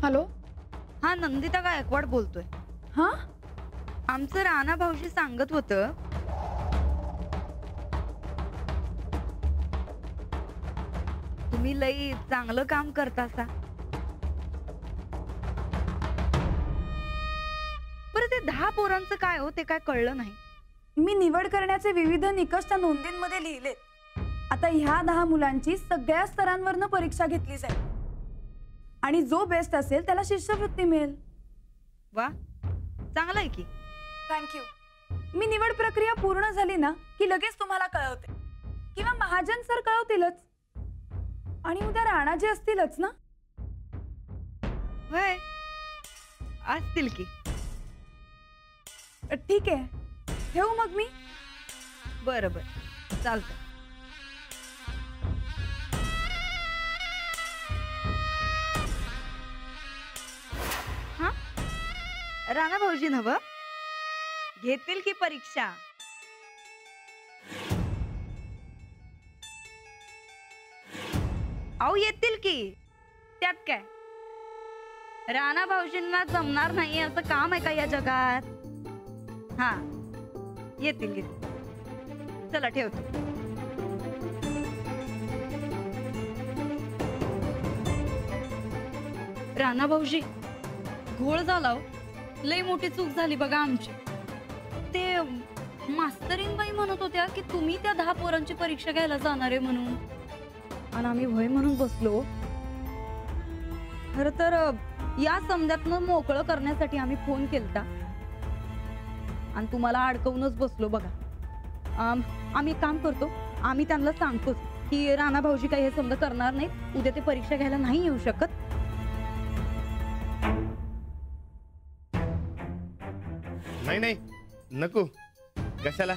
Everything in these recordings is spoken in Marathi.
हॅलो, हा नंदिता गायकवाड बोलतोय. हा आमचं राणा भाऊजी सांगत होतं तुम्ही लई चांगलं काम करतासा. बरं ते 10 पोरांचं काय हो, ते काय कळलं नाही. मी निवड करण्याचे विविध निकष त्या नोंदींमध्ये लिहिले. आता ह्या 10 मुलांची सगळ्या स्तरांवरनं परीक्षा घेतली जाईल आणि जो बेस्ट असेल त्याला शिष्यवृत्ती मिळेल. वा, चांगलं आहे की. थँक्यू. मी निवड प्रक्रिया पूर्ण झाली ना की लगेच तुम्हाला कळवते, किंवा महाजन सर कळवतीलच. आणि उद्या राणाजी असतीलच ना? होय, असतील की. ठीक आहे, ठेवू मग मी. बरं बरं, चालतं. हा, राणा भाऊजी नव्ह, घेतील की परीक्षा. अहो येतील की, त्यात काय. राणा भाऊजींना जमणार नाही असं काम आहे का या जगात? हा, येतील येतील. चला ठेवतो. राणा भाऊजी, घोळ झाला हो. लई मोठी चूक झाली बघा आमची. ते मास्तरीन बाई म्हणत होत्या की तुम्ही त्या 10 पोरांची परीक्षा घ्यायला जाणार आहे म्हणून, आणि आम्ही भय म्हणून बसलो. खर तर या समजातनं मोकळं करण्यासाठी आम्ही फोन केलता आणि तुम्हाला अडकवूनच बसलो बघा. आम्ही काम करतो, आम्ही त्यांना सांगतोच की राणा भाऊजी काही हे समजा करणार नाहीत, उद्या ते परीक्षा घ्यायला नाही येऊ शकत. नाही नाही नको, कशाला.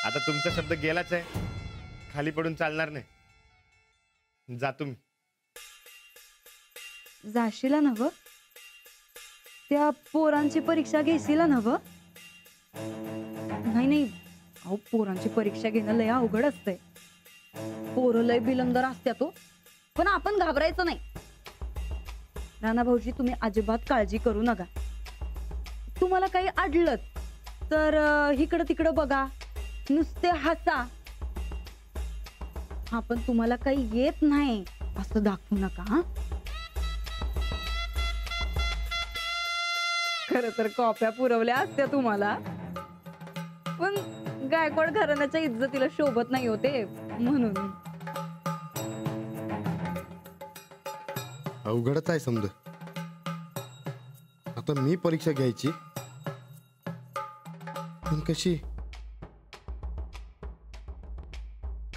आता तुमचा शब्द गेलाच आहे, खाली पडून चालणार नाही. जा तुम्ही. जाशीला नव, त्या पोरांची परीक्षा घेशीला नव. नाही नाही, अहो पोरांची परीक्षा घेणं लय अवघड असतंय. पोरं लय बिलंदर असत्या तो, पण आपण घाबरायचं नाही. राणा भाऊजी, तुम्ही अजिबात काळजी करू नका. तुम्हाला काही अडलं तर इकडं तिकडं बघा, नुसते हसा. हा, पण तुम्हाला काही येत नाही असं दाखवू नका. हा, खर तर कॉप्या पुरवल्या असत्या तुम्हाला, पण गायकवाड घराण्याच्या इज्जतीला शोभत नाही होते म्हणून. अवघडच आहे समज. आता मी परीक्षा घ्यायची, पण कशी?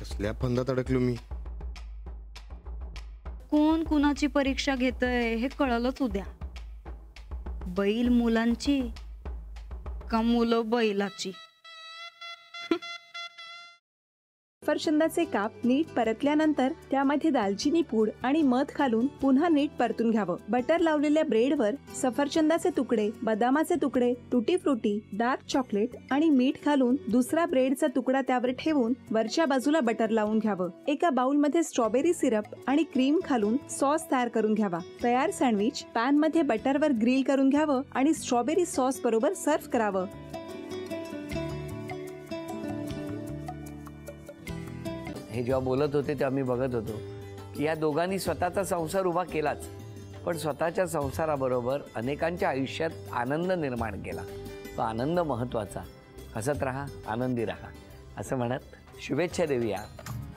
कसल्या फंदात अडकलो मी. कोण कुणाची परीक्षा घेतय हे कळलंच उद्या. बैल मुलांची का मुलं बैलाची. सफरचंदाचे काप नीट परतल्यानंतर त्यामध्ये दालचिनी पूड आणि मध घालून पुन्हा नीट परतून घ्यावं. बटर लावलेल्या ब्रेडवर सफरचंदाचे तुकडे, बदामाचे तुकडे, टुटी फ्रुटी, डार्क चॉकलेट आणि मीठ घालून दुसरा ब्रेडचा तुकडा त्यावर ठेवून वरच्या बाजूला बटर लावून घ्यावं. एका बाउलमध्ये स्ट्रॉबेरी सिरप आणि क्रीम घालून सॉस तयार करून घ्यावा. तयार सँडविच पॅन मध्ये बटरवर ग्रिल करून घ्यावं आणि स्ट्रॉबेरी सॉस बरोबर सर्व्ह करावं. हे जेव्हा बोलत होते तेव्हा मी बघत होतो की या दोघांनी स्वतःचा संसार उभा केलाच, पण स्वतःच्या संसाराबरोबर अनेकांच्या आयुष्यात आनंद निर्माण केला. तो आनंद महत्त्वाचा. हसत राहा, आनंदी राहा असं म्हणत शुभेच्छा देऊया.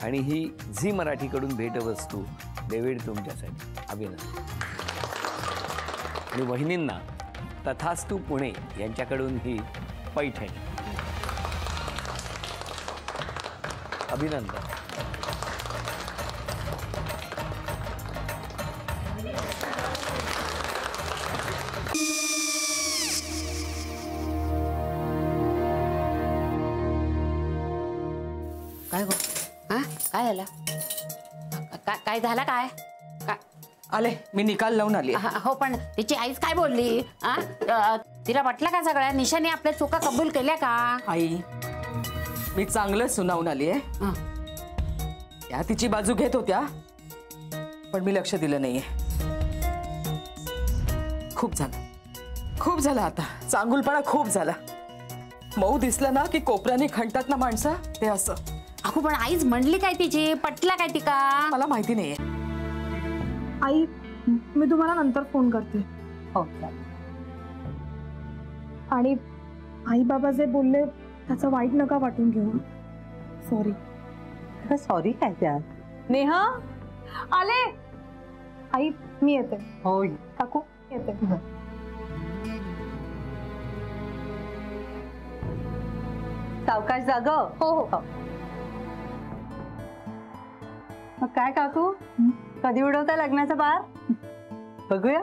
आणि ही झी मराठीकडून भेटवस्तू डेव्हिड तुमच्यासाठी. अभिनंदन. आणि वहिनींना तथास्तू पुणे यांच्याकडून ही पैठणी. अभिनंदन. काय गो? हा, काय झालं? काय झालं? काय आले, मी निकाल लावून आली. हो, पण तिची आईच काय बोलली? तिला वाटलं का सगळ्या निशाने आपल्या चुका कबूल केल्या का? आई, मी चांगलं सुनावून आली आहे. त्या तिची बाजू घेत होत्या, पण मी लक्ष दिलं नाहीये. खूप झालं आता. चांगुलपणा खूप झाला. मऊ दिसलं ना की कोपऱ्याने खणतात ना माणसं, ते असं. अगो पण आईच म्हणली काय तिची, पटला काय ती का? मला माहिती नाहीये. आई मी तुम्हाला नंतर फोन करते. हो. आणि आई बाबा जे बोलले त्याचं वाईट नका वाटून घेऊ. सॉरी. सॉरी काय त्यात? नेहा आले. आई मी येते. हो काकू येते. सावकाश जाग. हो हो. मग काय काकू, कधी उडवता लग्नाचा बार? बघूया.